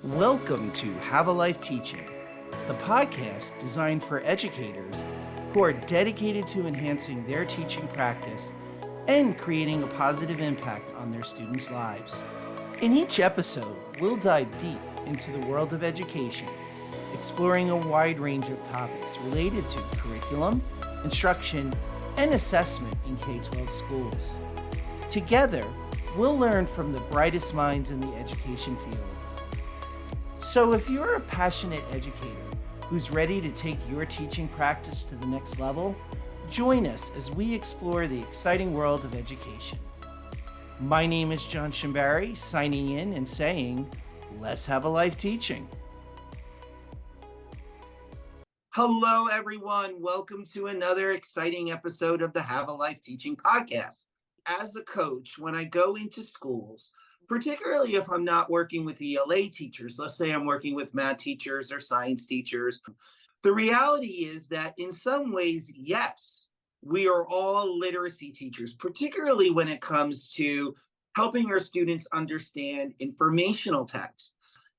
Welcome to Have a Life Teaching, the podcast designed for educators who are dedicated to enhancing their teaching practice and creating a positive impact on their students' lives. In each episode, we'll dive deep into the world of education, exploring a wide range of topics related to curriculum, instruction, and assessment in K-12 schools. Together, we'll learn from the brightest minds in the education field. So if you're a passionate educator who's ready to take your teaching practice to the next level, join us as we explore the exciting world of education. My name is John Shimbari, signing in and saying, let's have a life teaching. Hello, everyone. Welcome to another exciting episode of the Have a Life Teaching podcast. As a coach, when I go into schools, particularly if I'm not working with ELA teachers, let's say I'm working with math teachers or science teachers, the reality is that in some ways, yes, we are all literacy teachers, particularly when it comes to helping our students understand informational text.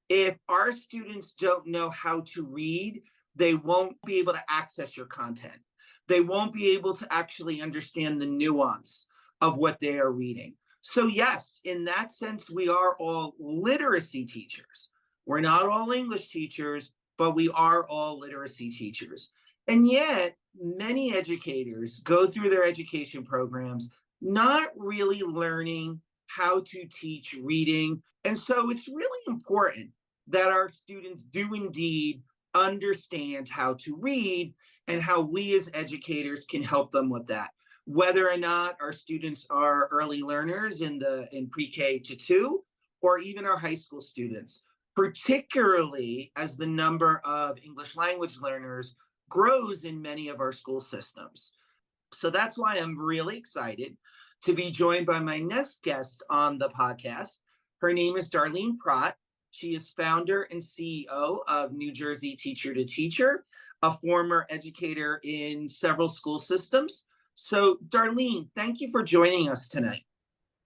If our students don't know how to read, they won't be able to access your content. They won't be able to actually understand the nuance of what they are reading. So yes, in that sense, we are all literacy teachers. We're not all English teachers, but we are all literacy teachers. And yet, many educators go through their education programs not really learning how to teach reading. And so it's really important that our students do indeed understand how to read and how we as educators can help them with that. Whether or not our students are early learners in pre-K to 2, or even our high school students, particularly as the number of English language learners grows in many of our school systems. So that's why I'm really excited to be joined by my next guest on the podcast. Her name is Darlene Prott. She is founder and CEO of New Jersey Teacher to Teacher, a former educator in several school systems. So, Darlene, thank you for joining us tonight.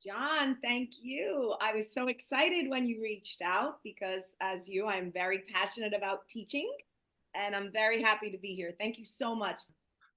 John, thank you. I was so excited when you reached out because, as you, I'm very passionate about teaching, and I'm very happy to be here. Thank you so much.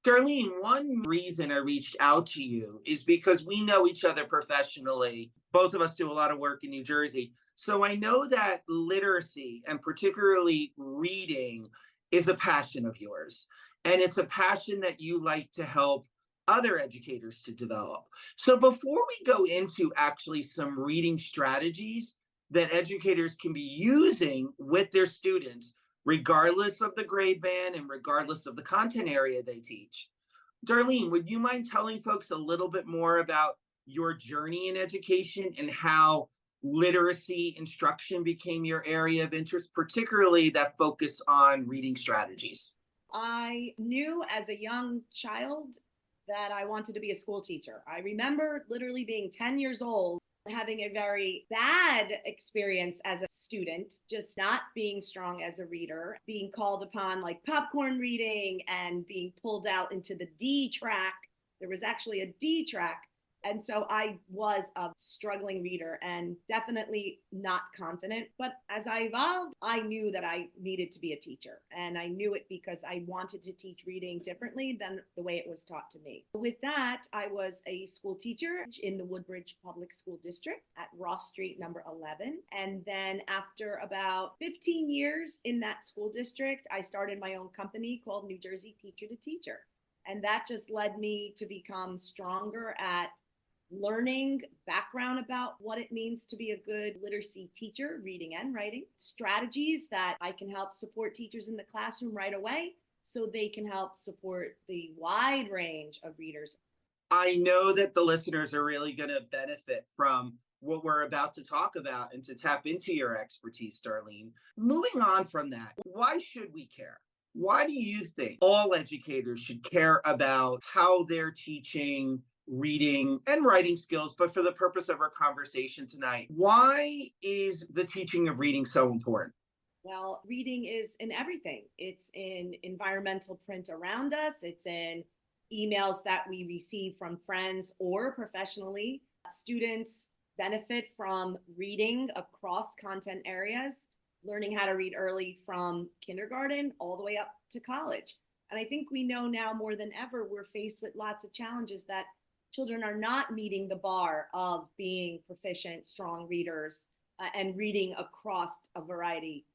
Darlene, one reason I reached out to you is because we know each other professionally. Both of us do a lot of work in New Jersey. So I know that literacy, and particularly reading, is a passion of yours. And it's a passion that you like to help other educators to develop. So before we go into actually some reading strategies that educators can be using with their students, regardless of the grade band and regardless of the content area they teach, Darlene, would you mind telling folks a little bit more about your journey in education and how literacy instruction became your area of interest, particularly that focus on reading strategies? I knew as a young child that I wanted to be a school teacher. I remember literally being 10 years old, having a very bad experience as a student, just not being strong as a reader, being called upon like popcorn reading and being pulled out into the D track. There was actually a D track. And so I was a struggling reader and definitely not confident. But as I evolved, I knew that I needed to be a teacher. And I knew it because I wanted to teach reading differently than the way it was taught to me. With that, I was a school teacher in the Woodbridge Public School District at Ross Street, number 11. And then after about 15 years in that school district, I started my own company called New Jersey Teacher to Teacher. And that just led me to become stronger at learning background about what it means to be a good literacy teacher, reading and writing, strategies that I can help support teachers in the classroom right away so they can help support the wide range of readers. I know that the listeners are really going to benefit from what we're about to talk about and to tap into your expertise, Darlene. Moving on from that, why should we care? Why do you think all educators should care about how they're teaching reading and writing skills? But for the purpose of our conversation tonight, why is the teaching of reading so important? Well, reading is in everything. It's in environmental print around us. It's in emails that we receive from friends or professionally. Students benefit from reading across content areas. learning how to read early from kindergarten all the way up to college. And I think we know now more than ever, we're faced with lots of challenges that children are not meeting the bar of being proficient, strong readers and reading across a variety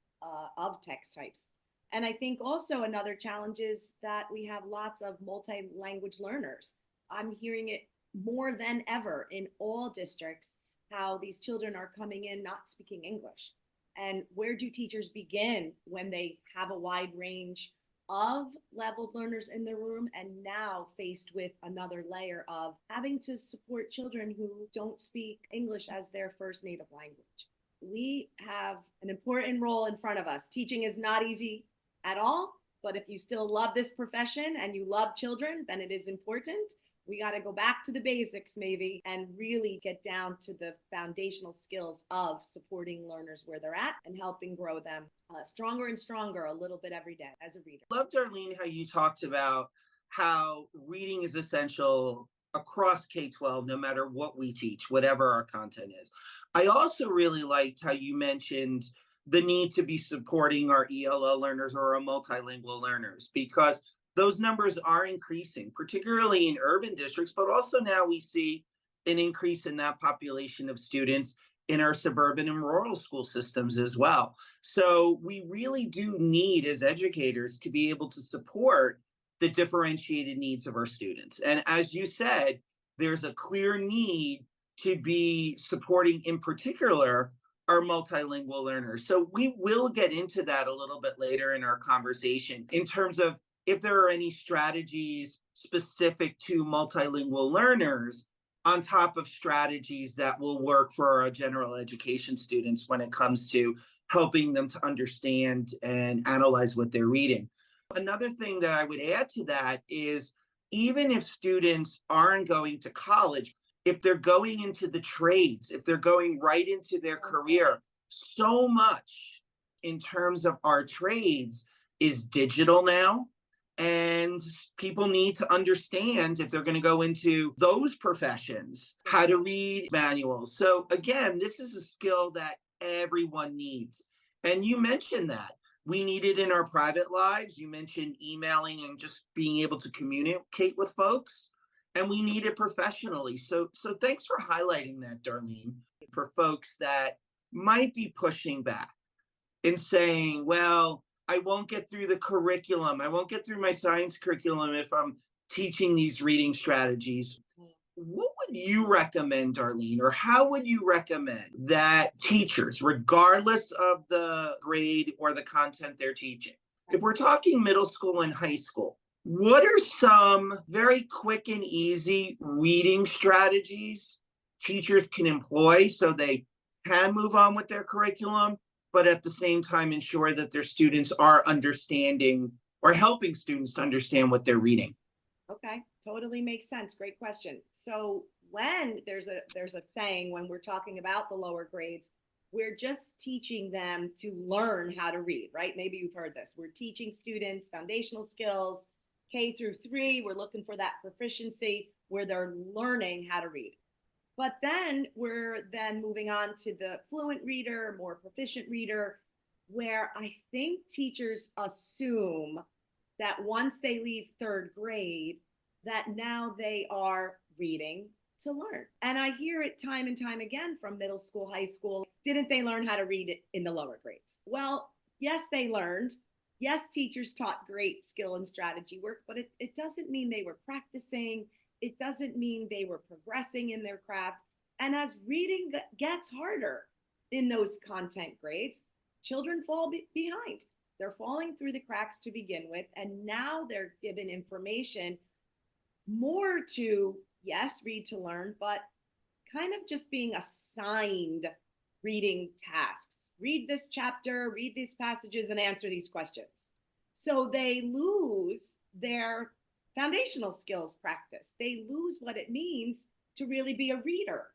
of text types. And I think also another challenge is that we have lots of multi-language learners. I'm hearing it more than ever in all districts, how these children are coming in not speaking English. And where do teachers begin when they have a wide range of leveled learners in the room, and now faced with another layer of having to support children who don't speak English as their first native language? We have an important role in front of us. Teaching is not easy at all, but if you still love this profession and you love children, then it is important. We got to go back to the basics maybe and really get down to the foundational skills of supporting learners where they're at and helping grow them stronger and stronger a little bit every day as a reader. Love, Darlene, how you talked about how reading is essential across K-12, no matter what we teach, whatever our content is. I also really liked how you mentioned the need to be supporting our ELL learners or our multilingual learners, because those numbers are increasing, particularly in urban districts, but also now we see an increase in that population of students in our suburban and rural school systems as well. So we really do need, as educators, to be able to support the differentiated needs of our students. And as you said, there's a clear need to be supporting, in particular, our multilingual learners. So we will get into that a little bit later in our conversation in terms of if there are any strategies specific to multilingual learners on top of strategies that will work for our general education students when it comes to helping them to understand and analyze what they're reading. Another thing that I would add to that is, even if students aren't going to college, if they're going into the trades, if they're going right into their career, so much in terms of our trades is digital now. And people need to understand, if they're going to go into those professions, how to read manuals. So again, this is a skill that everyone needs. And you mentioned that. We need it in our private lives. You mentioned emailing and just being able to communicate with folks. And we need it professionally. So thanks for highlighting that, Darlene, for folks that might be pushing back and saying, well, I won't get through the curriculum. I won't get through my science curriculum if I'm teaching these reading strategies. What would you recommend, Darlene, or how would you recommend that teachers, regardless of the grade or the content they're teaching, if we're talking middle school and high school, what are some very quick and easy reading strategies teachers can employ so they can move on with their curriculum, but at the same time ensure that their students are understanding or helping students to understand what they're reading? Okay, totally makes sense. Great question. So when there's a saying when we're talking about the lower grades, we're just teaching them to learn how to read, right? Maybe you've heard this. We're teaching students foundational skills, K through 3. We're looking for that proficiency where they're learning how to read. But then we're moving on to the fluent reader, more proficient reader, where I think teachers assume that once they leave 3rd grade, that now they are reading to learn. And I hear it time and time again from middle school, high school. Didn't they learn how to read it in the lower grades? Well, yes, they learned. Yes, teachers taught great skill and strategy work, but it doesn't mean they were practicing. It doesn't mean they were progressing in their craft. And as reading gets harder in those content grades, children fall behind. They're falling through the cracks to begin with. And now they're given information more to, yes, read to learn, but kind of just being assigned reading tasks. Read this chapter, read these passages, and answer these questions. So they lose their foundational skills practice. They lose what it means to really be a reader.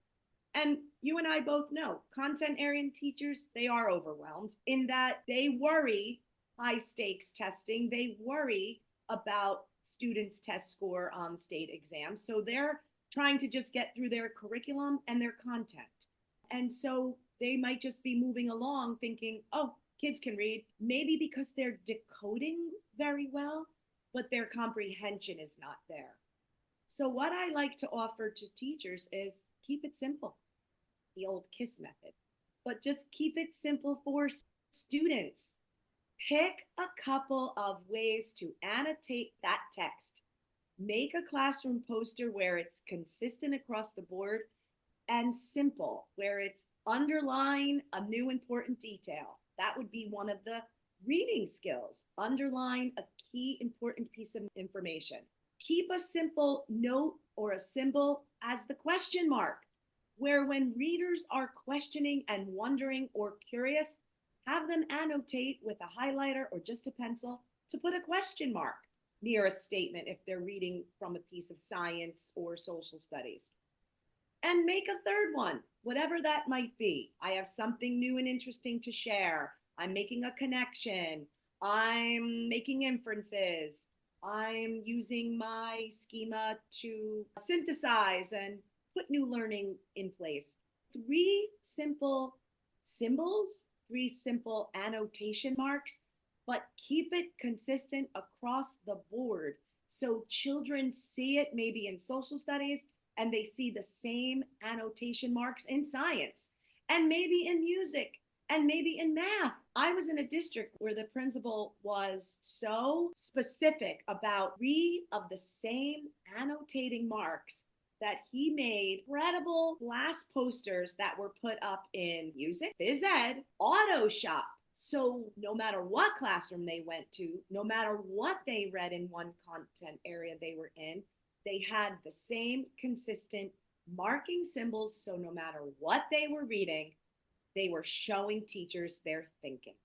And you and I both know content-oriented teachers, they are overwhelmed in that they worry high stakes testing. They worry about students' test score on state exams. So they're trying to just get through their curriculum and their content. And so they might just be moving along thinking, oh, kids can read, maybe because they're decoding very well, but their comprehension is not there. So what I like to offer to teachers is keep it simple, the old KISS method, but just keep it simple for students. Pick a couple of ways to annotate that text. Make a classroom poster where it's consistent across the board and simple, where it's underline a new important detail. That would be one of the reading skills. Underline a key important piece of information. Keep a simple note or a symbol as the question mark, where when readers are questioning and wondering or curious, have them annotate with a highlighter or just a pencil to put a question mark near a statement if they're reading from a piece of science or social studies. And make a third one, whatever that might be. I have something new and interesting to share. I'm making a connection. I'm making inferences. I'm using my schema to synthesize and put new learning in place. 3 simple symbols, 3 simple annotation marks, but keep it consistent across the board so children see it maybe in social studies and they see the same annotation marks in science and maybe in music and maybe in math. I was in a district where the principal was so specific about 3 of the same annotating marks that he made incredible glass posters that were put up in music, phys ed, auto shop. So no matter what classroom they went to, no matter what they read in one content area they were in, they had the same consistent marking symbols. So no matter what they were reading, they were showing teachers their thinking.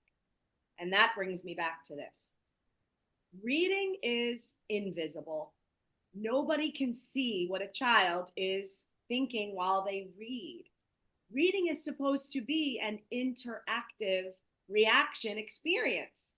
And that brings me back to this. Reading is invisible. Nobody can see what a child is thinking while they read. Reading is supposed to be an interactive reaction experience.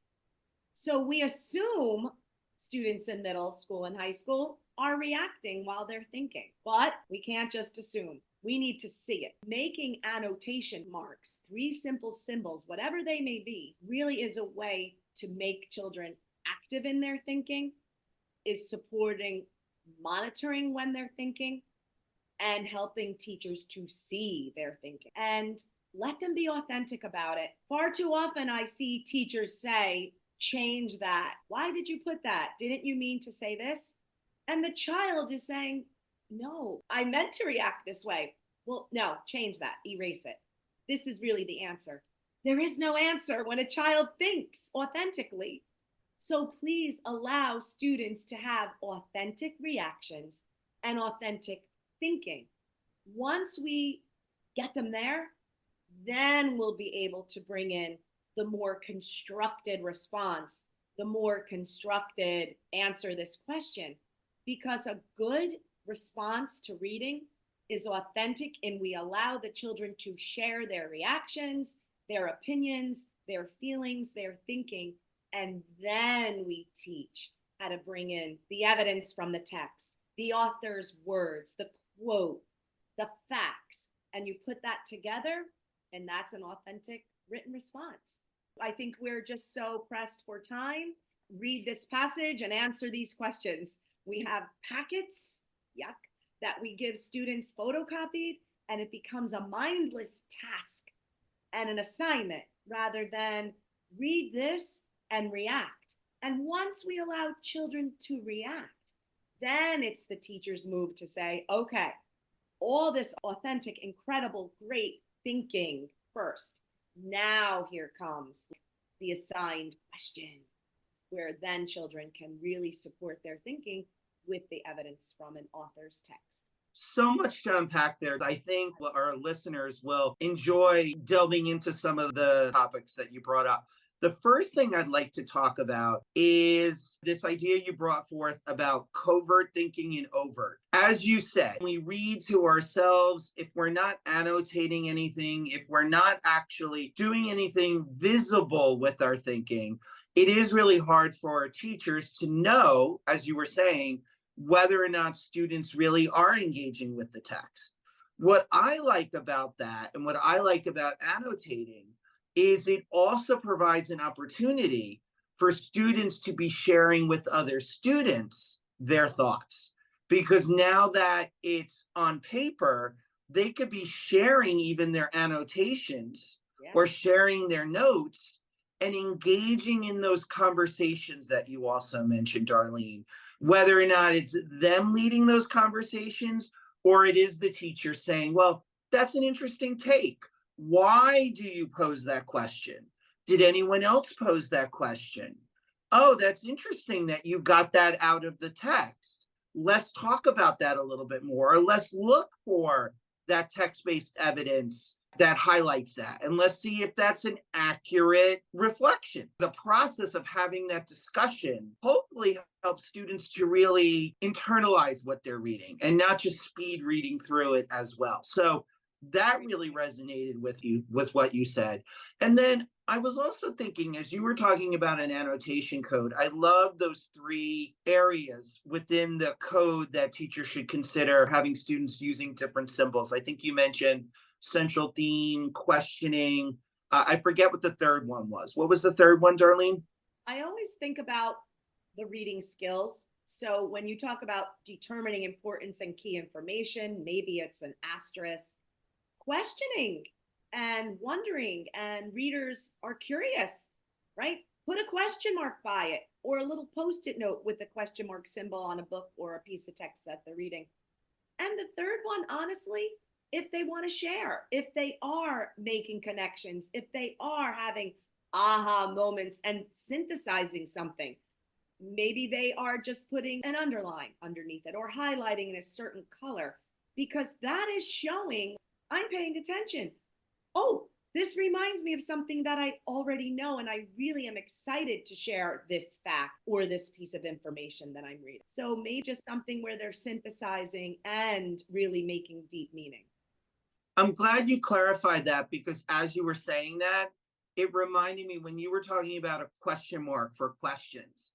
So we assume students in middle school and high school are reacting while they're thinking, but we can't just assume. We need to see it. Making annotation marks, 3 simple symbols, whatever they may be, really is a way to make children active in their thinking, is supporting monitoring when they're thinking, and helping teachers to see their thinking. And let them be authentic about it. Far too often I see teachers say, change that. Why did you put that? Didn't you mean to say this? And the child is saying, no, I meant to react this way. Well, no, change that, erase it. This is really the answer. There is no answer when a child thinks authentically. So please allow students to have authentic reactions and authentic thinking. Once we get them there, then we'll be able to bring in the more constructed response, the more constructed answer this question. Because a good response to reading is authentic, and we allow the children to share their reactions, their opinions, their feelings, their thinking, and then we teach how to bring in the evidence from the text, the author's words, the quote, the facts, and you put that together, and that's an authentic written response. I think we're just so pressed for time. Read this passage and answer these questions. We have packets, yuck, that we give students photocopied, and it becomes a mindless task and an assignment rather than read this and react. And once we allow children to react, then it's the teacher's move to say, okay, all this authentic, incredible, great thinking first. Now here comes the assigned question, where then children can really support their thinking with the evidence from an author's text. So much to unpack there. I think our listeners will enjoy delving into some of the topics that you brought up. The first thing I'd like to talk about is this idea you brought forth about covert thinking and overt. As you said, we read to ourselves, if we're not annotating anything, if we're not actually doing anything visible with our thinking, it is really hard for our teachers to know, as you were saying, whether or not students really are engaging with the text. What I like about that and what I like about annotating is it also provides an opportunity for students to be sharing with other students their thoughts. Because now that it's on paper, they could be sharing even their annotations Yeah. or sharing their notes and engaging in those conversations that you also mentioned, Darlene, whether or not it's them leading those conversations or it is the teacher saying, well, that's an interesting take. Why do you pose that question? Did anyone else pose that question? Oh, that's interesting that you got that out of the text. Let's talk about that a little bit more, or let's look for that text-based evidence that highlights that. And let's see if that's an accurate reflection. The process of having that discussion hopefully helps students to really internalize what they're reading and not just speed reading through it as well. So that really resonated with you, with what you said. And then I was also thinking, as you were talking about an annotation code, I love those 3 areas within the code that teachers should consider having students using different symbols. I think you mentioned central theme, questioning. I forget what the third one was. What was the third one, Darlene? I always think about the reading skills. So when you talk about determining importance and key information, maybe it's an asterisk. Questioning and wondering, and readers are curious, right? Put a question mark by it or a little post-it note with the question mark symbol on a book or a piece of text that they're reading. And the third one, honestly, if they want to share, if they are making connections, if they are having aha moments and synthesizing something, maybe they are just putting an underline underneath it or highlighting in a certain color, because that is showing I'm paying attention. Oh, this reminds me of something that I already know, and I really am excited to share this fact or this piece of information that I'm reading. So maybe just something where they're synthesizing and really making deep meaning. I'm glad you clarified that, because as you were saying that, it reminded me when you were talking about a question mark for questions.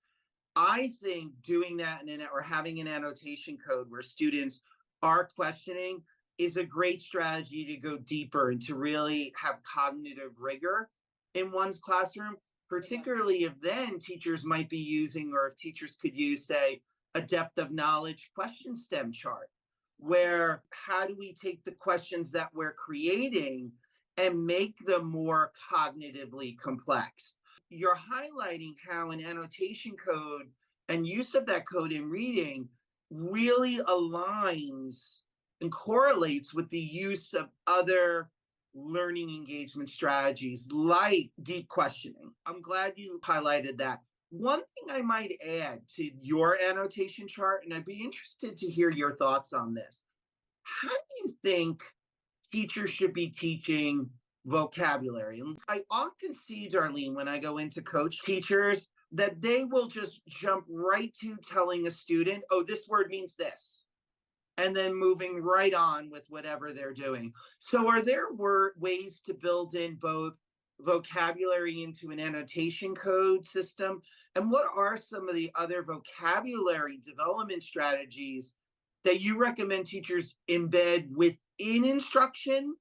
I think doing that or having an annotation code where students are questioning is a great strategy to go deeper and to really have cognitive rigor in one's classroom, particularly if then teachers might be using, or if teachers could use, say, a depth of knowledge question stem chart, where how do we take the questions that we're creating and make them more cognitively complex? You're highlighting how an annotation code and use of that code in reading really aligns and correlates with the use of other learning engagement strategies like deep questioning. I'm glad you highlighted that. One thing I might add to your annotation chart, and I'd be interested to hear your thoughts on this. How do you think teachers should be teaching vocabulary? And I often see, Darlene, when I go into coach teachers, that they will just jump right to telling a student, oh, this word means this, and then moving right on with whatever they're doing. So are there ways to build in both vocabulary into an annotation code system? And what are some of the other vocabulary development strategies that you recommend teachers embed within instruction,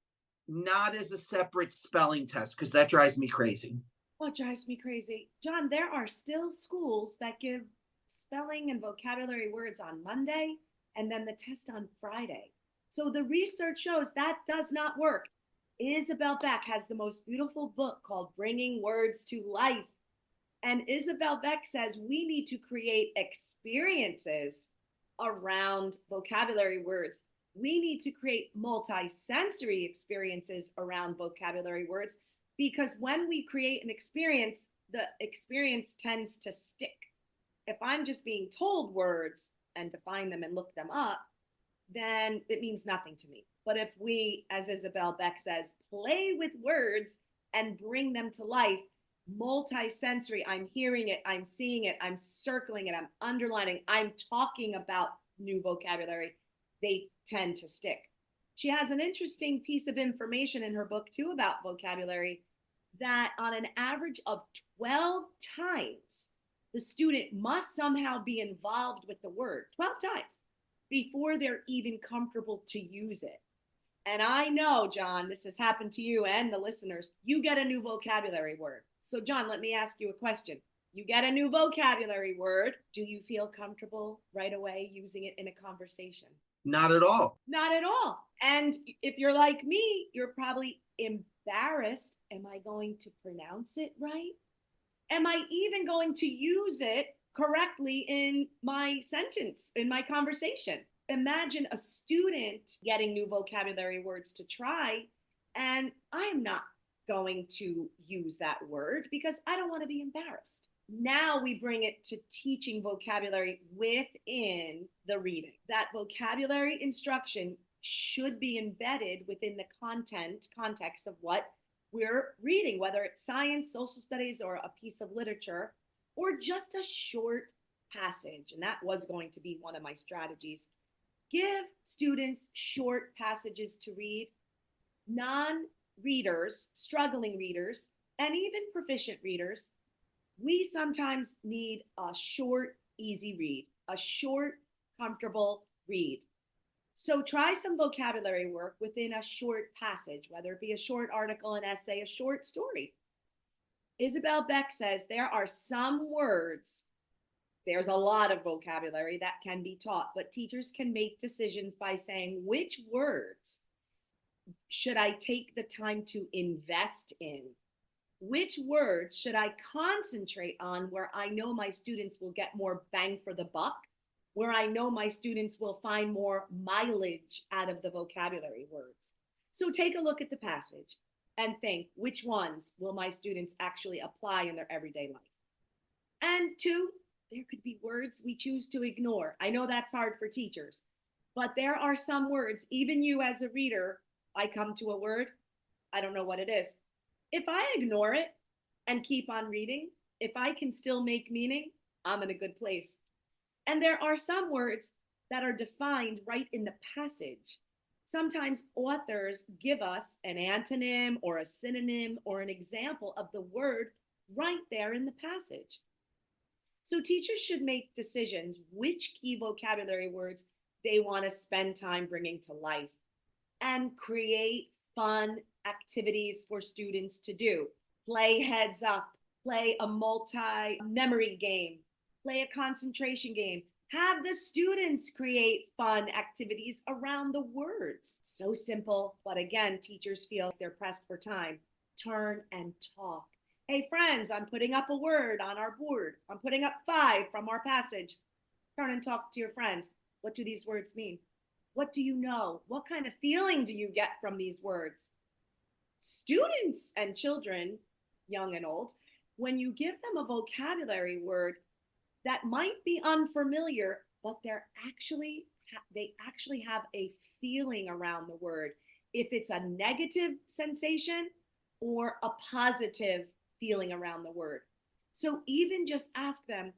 not as a separate spelling test? Because that drives me crazy. Oh, it drives me crazy. John, there are still schools that give spelling and vocabulary words on Monday and then the test on Friday. So the research shows that does not work. Isabel Beck has the most beautiful book called Bringing Words to Life. And Isabel Beck says we need to create experiences around vocabulary words. We need to create multi-sensory experiences around vocabulary words, because when we create an experience, the experience tends to stick. If I'm just being told words and define them and look them up, then it means nothing to me. But if we, as Isabel Beck says, play with words and bring them to life, multi-sensory, I'm hearing it, I'm seeing it, I'm circling it, I'm underlining, I'm talking about new vocabulary, they tend to stick. She has an interesting piece of information in her book too about vocabulary, that on an average of 12 times, the student must somehow be involved with the word 12 times before they're even comfortable to use it. And I know, John, this has happened to you and the listeners. You get a new vocabulary word. So, John, let me ask you a question. You get a new vocabulary word. Do you feel comfortable right away using it in a conversation? Not at all. Not at all. And if you're like me, you're probably embarrassed. Am I going to pronounce it right? Am I even going to use it correctly in my sentence, in my conversation? Imagine a student getting new vocabulary words to try, and I am not going to use that word because I don't want to be embarrassed. Now we bring it to teaching vocabulary within the reading. That vocabulary instruction should be embedded within the context of what we're reading, whether it's science, social studies, or a piece of literature, or just a short passage. And that was going to be one of my strategies. Give students short passages to read. Non-readers, struggling readers, and even proficient readers, we sometimes need a short, easy read, a short, comfortable read. So try some vocabulary work within a short passage, whether it be a short article, an essay, a short story. Isabel Beck says there are some words, there's a lot of vocabulary that can be taught, but teachers can make decisions by saying which words should I take the time to invest in? Which words should I concentrate on where I know my students will get more bang for the buck, where I know my students will find more mileage out of the vocabulary words? So take a look at the passage and think, which ones will my students actually apply in their everyday life? And two, there could be words we choose to ignore. I know that's hard for teachers, but there are some words, even you as a reader, I come to a word, I don't know what it is. If I ignore it and keep on reading, if I can still make meaning, I'm in a good place. And there are some words that are defined right in the passage. Sometimes authors give us an antonym or a synonym or an example of the word right there in the passage. So teachers should make decisions which key vocabulary words they want to spend time bringing to life and create fun activities for students to do. Play heads up, play a multi-memory game, play a concentration game. Have the students create fun activities around the words. So simple, but again, teachers feel like they're pressed for time. Turn and talk. Hey friends, I'm putting up a word on our board. I'm putting up 5 from our passage. Turn and talk to your friends. What do these words mean? What do you know? What kind of feeling do you get from these words? Students and children, young and old, when you give them a vocabulary word that might be unfamiliar, but they actually have a feeling around the word. If it's a negative sensation or a positive feeling around the word. So even just ask them,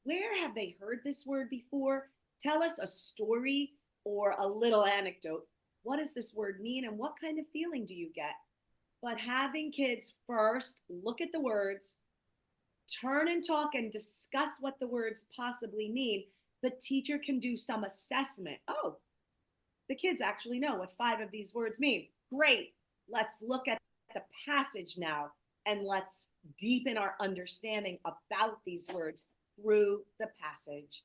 where have they heard this word before? Tell us a story or a little anecdote. What does this word mean and what kind of feeling do you get? But having kids first look at the words, turn and talk and discuss what the words possibly mean, the teacher can do some assessment. Oh, the kids actually know what 5 of these words mean. Great. Let's look at the passage now and let's deepen our understanding about these words through the passage.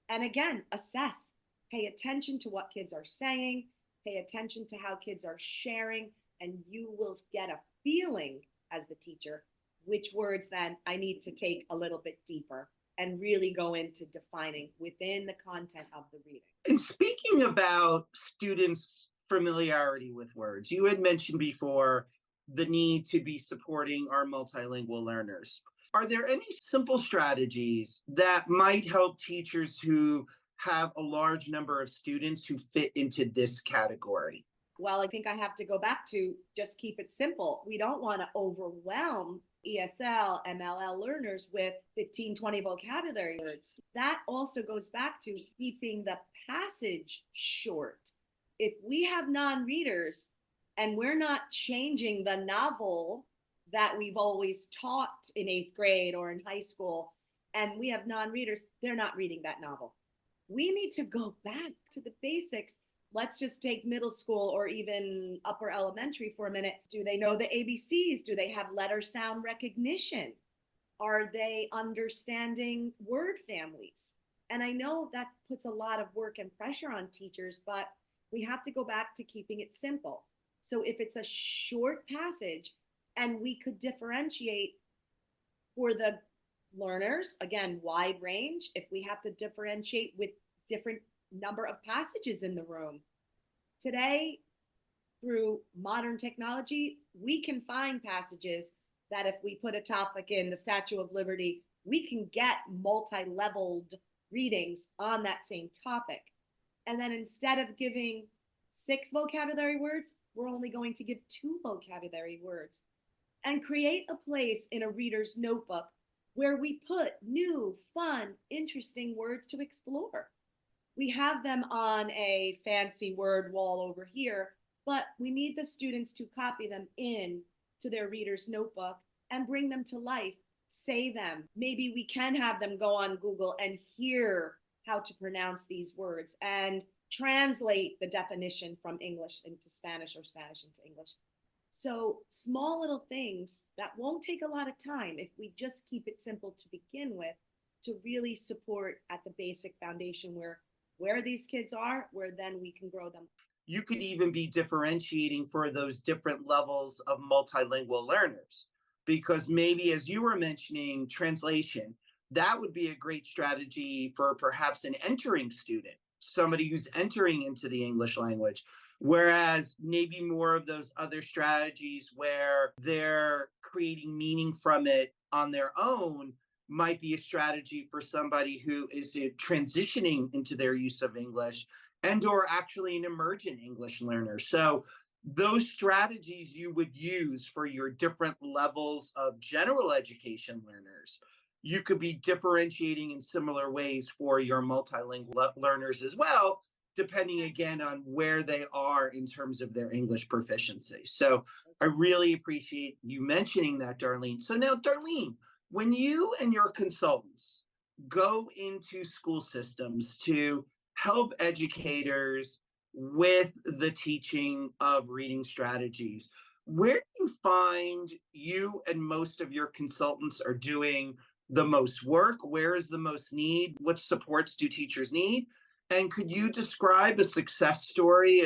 And again, assess. Pay attention to what kids are saying. Pay attention to how kids are sharing, and you will get a feeling as the teacher which words then I need to take a little bit deeper and really go into defining within the content of the reading. And speaking about students' familiarity with words, you had mentioned before the need to be supporting our multilingual learners. Are there any simple strategies that might help teachers who have a large number of students who fit into this category? Well, I think I have to go back to just keep it simple. We don't want to overwhelm ESL, MLL learners with 15, 20 vocabulary words. That also goes back to keeping the passage short. If we have non-readers and we're not changing the novel that we've always taught in 8th grade or in high school, and we have non-readers, they're not reading that novel. We need to go back to the basics Let's just take middle school or even upper elementary for a minute. Do they know the ABCs? Do they have letter sound recognition? Are they understanding word families? And I know that puts a lot of work and pressure on teachers, but we have to go back to keeping it simple. So if it's a short passage and we could differentiate for the learners, again, wide range, if we have to differentiate with different number of passages in the room. Today, through modern technology, we can find passages that if we put a topic in the Statue of Liberty, we can get multi-leveled readings on that same topic. And then instead of giving 6 vocabulary words, we're only going to give 2 vocabulary words. And create a place in a reader's notebook where we put new, fun, interesting words to explore. We have them on a fancy word wall over here, but we need the students to copy them in to their reader's notebook and bring them to life, say them. Maybe we can have them go on Google and hear how to pronounce these words and translate the definition from English into Spanish or Spanish into English. So small little things that won't take a lot of time if we just keep it simple to begin with, to really support at the basic foundation where these kids are, where then we can grow them. You could even be differentiating for those different levels of multilingual learners, because maybe, as you were mentioning, translation, that would be a great strategy for perhaps an entering student, somebody who's entering into the English language. Whereas maybe more of those other strategies where they're creating meaning from it on their own might be a strategy for somebody who is transitioning into their use of English and or actually an emergent English learner. So those strategies you would use for your different levels of general education learners, you could be differentiating in similar ways for your multilingual learners as well, depending again on where they are in terms of their English proficiency. So I really appreciate you mentioning that, Darlene. So now, Darlene, when you and your consultants go into school systems to help educators with the teaching of reading strategies, where do you find you and most of your consultants are doing the most work? Where is the most need? What supports do teachers need? And could you describe a success story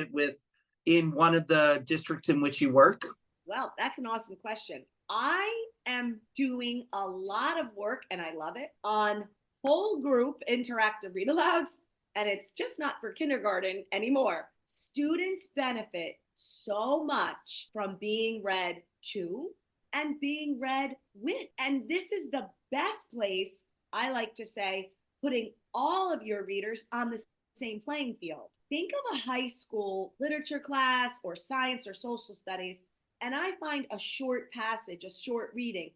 in one of the districts in which you work? Well, that's an awesome question. I am doing a lot of work, and I love it, on whole group interactive read alouds, and it's just not for kindergarten anymore. Students benefit so much from being read to and being read with. And this is the best place, I like to say, putting all of your readers on the same playing field. Think of a high school literature class or science or social studies, and I find a short passage, a short reading.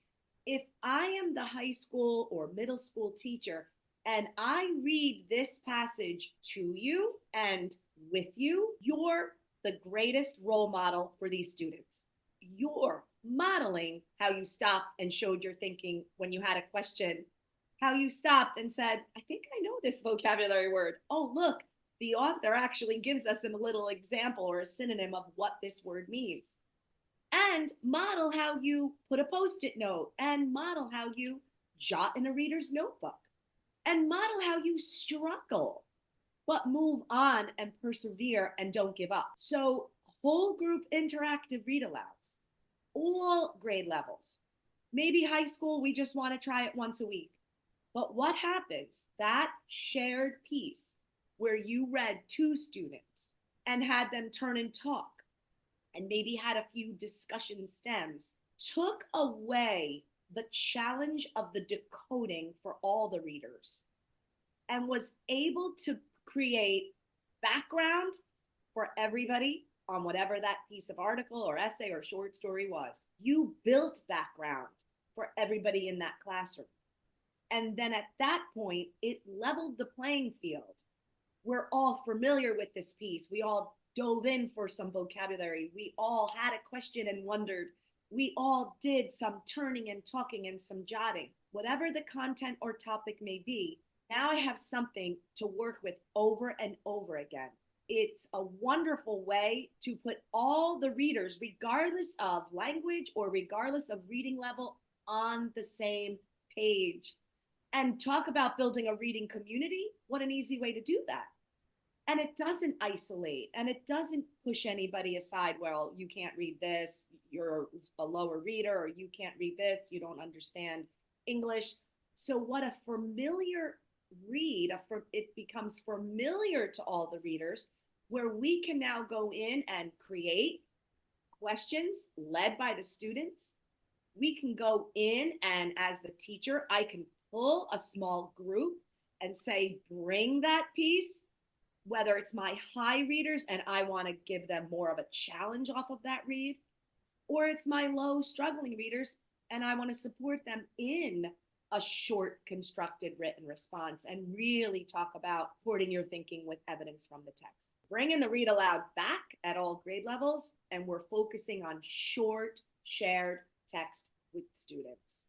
If I am the high school or middle school teacher and I read this passage to you and with you, you're the greatest role model for these students. You're modeling how you stopped and showed your thinking when you had a question, how you stopped and said, I think I know this vocabulary word. Oh, look, the author actually gives us a little example or a synonym of what this word means. And model how you put a post-it note, and model how you jot in a reader's notebook, and model how you struggle, but move on and persevere and don't give up. So whole group interactive read alouds, all grade levels. Maybe high school, we just want to try it once a week. But what happens? That shared piece where you read to students and had them turn and talk and maybe had a few discussion stems, took away the challenge of the decoding for all the readers and was able to create background for everybody on whatever that piece of article or essay or short story was. You built background for everybody in that classroom. And then at that point, it leveled the playing field. We're all familiar with this piece. We all dove in for some vocabulary. We all had a question and wondered. We all did some turning and talking and some jotting. Whatever the content or topic may be, now I have something to work with over and over again. It's a wonderful way to put all the readers, regardless of language or regardless of reading level, on the same page. And talk about building a reading community. What an easy way to do that. And it doesn't isolate, and it doesn't push anybody aside. Well, you can't read this, you're a lower reader, or you can't read this, you don't understand English. So what a familiar read, it becomes familiar to all the readers, where we can now go in and create questions led by the students. We can go in, and as the teacher, I can pull a small group and say, bring that piece, whether it's my high readers and I want to give them more of a challenge off of that read, or it's my low struggling readers and I want to support them in a short constructed written response and really talk about supporting your thinking with evidence from the text. Bringing the read aloud back at all grade levels, and we're focusing on short shared text with students.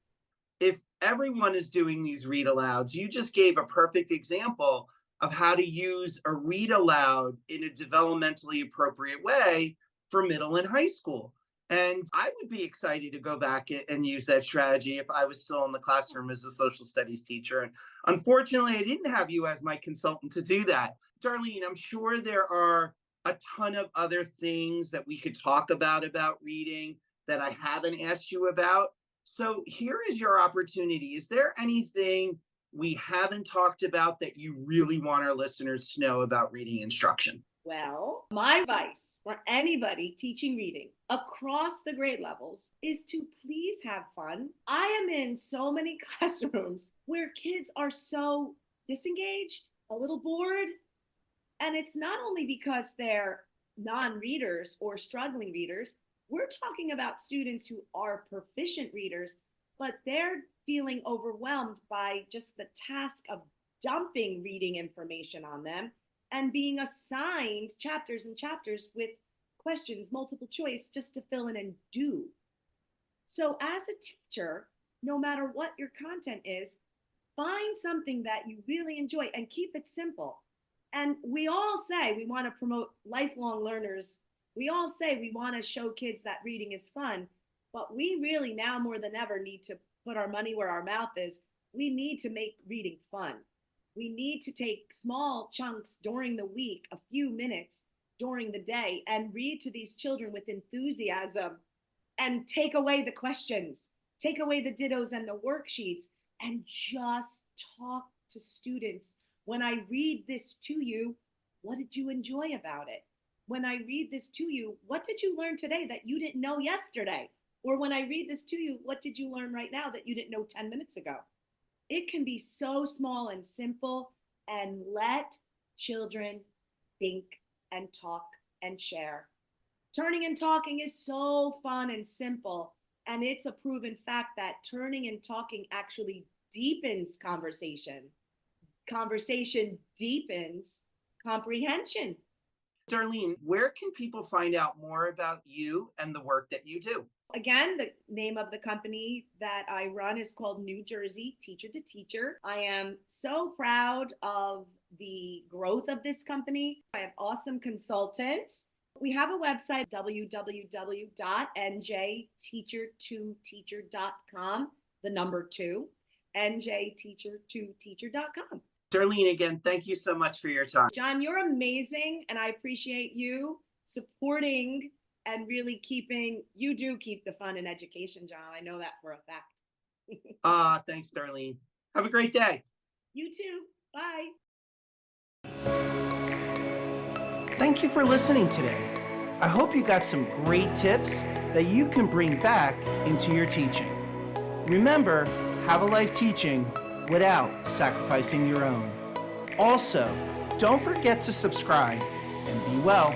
If everyone is doing these read alouds, you just gave a perfect example of how to use a read aloud in a developmentally appropriate way for middle and high school. And I would be excited to go back and use that strategy if I was still in the classroom as a social studies teacher. And unfortunately, I didn't have you as my consultant to do that. Darlene, I'm sure there are a ton of other things that we could talk about reading that I haven't asked you about. So here is your opportunity. Is there anything we haven't talked about that you really want our listeners to know about reading instruction? Well, my advice for anybody teaching reading across the grade levels is to please have fun. I am in so many classrooms where kids are so disengaged, a little bored, and it's not only because they're non-readers or struggling readers. We're talking about students who are proficient readers, but they're feeling overwhelmed by just the task of dumping reading information on them and being assigned chapters and chapters with questions, multiple choice, just to fill in and do. So as a teacher, no matter what your content is, find something that you really enjoy and keep it simple. And we all say we want to promote lifelong learners. We all say we want to show kids that reading is fun, but we really now more than ever need to put our money where our mouth is. We need to make reading fun. We need to take small chunks during the week, a few minutes during the day, and read to these children with enthusiasm and take away the questions, take away the dittos and the worksheets, and just talk to students. When I read this to you, what did you enjoy about it? When I read this to you, what did you learn today that you didn't know yesterday? Or when I read this to you, what did you learn right now that you didn't know 10 minutes ago? It can be so small and simple, and let children think and talk and share. Turning and talking is so fun and simple, and it's a proven fact that turning and talking actually deepens conversation. Conversation deepens comprehension. Darlene, where can people find out more about you and the work that you do? Again, the name of the company that I run is called New Jersey Teacher to Teacher. I am so proud of the growth of this company. I have awesome consultants. We have a website, www.njteacher2teacher.com, the number 2, njteacher2teacher.com. Darlene, again, thank you so much for your time. John, you're amazing, and I appreciate you supporting and really keep the fun in education, John. I know that for a fact. Thanks, Darlene. Have a great day. You too. Bye. Thank you for listening today. I hope you got some great tips that you can bring back into your teaching. Remember, have a life teaching without sacrificing your own. Also, don't forget to subscribe and be well.